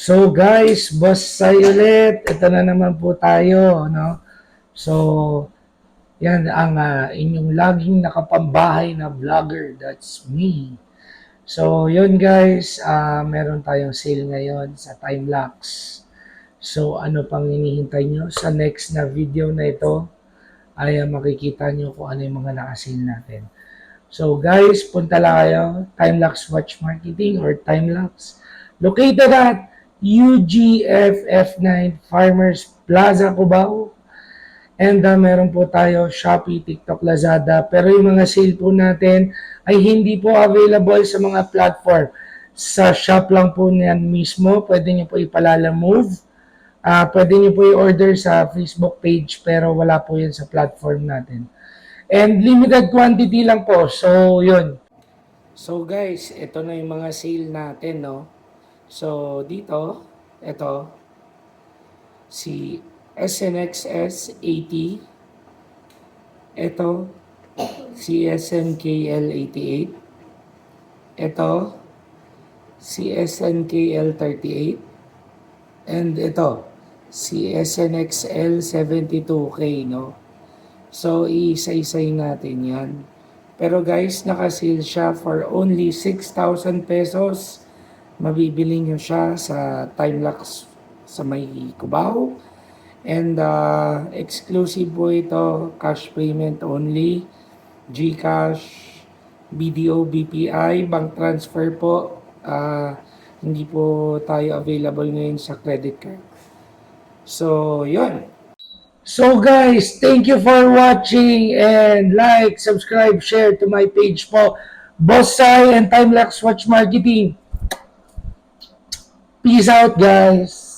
So guys, Boss Sai ulit. Ito na naman po tayo, no? So, yan ang inyong laging nakapambahay na vlogger. That's me. So, yun guys, meron tayong sale ngayon sa time-lapse. So, ano pang hinihintay nyo? Sa next na video na ito, ay makikita nyo kung ano yung mga nakasale natin. So guys, punta lang kayo, Time-Lapse Watch Marketing or Time-Lapse. Located at UGFF9 Farmers Plaza, Cubao. And meron po tayo Shopee, TikTok, Lazada. Pero yung mga sale po natin ay hindi po available sa mga platform. Sa shop lang po niyan mismo. Pwede nyo po ipalala move. Pwede nyo po i-order sa Facebook page pero wala po yan sa platform natin. And limited quantity lang po. So, yun. So guys, ito na yung mga sale natin, no? So, dito, ito, si SNXS 80, ito, si SNKL 88, ito, si SNKL 38, and ito, si SNXL 72K, no? So, isa-isay natin yan. Pero guys, naka-sale siya for only 6,000 pesos. Mabibili nyo siya sa Time-Lapse sa may Cubao. And exclusive po ito, cash payment only, GCash, BDO, BPI, bank transfer po. Hindi po tayo available ngayon sa credit card. So, yun. So guys, thank you for watching and like, subscribe, share to my page po, Boss Sai and Time-Lapse Watch Marketing. Peace out guys!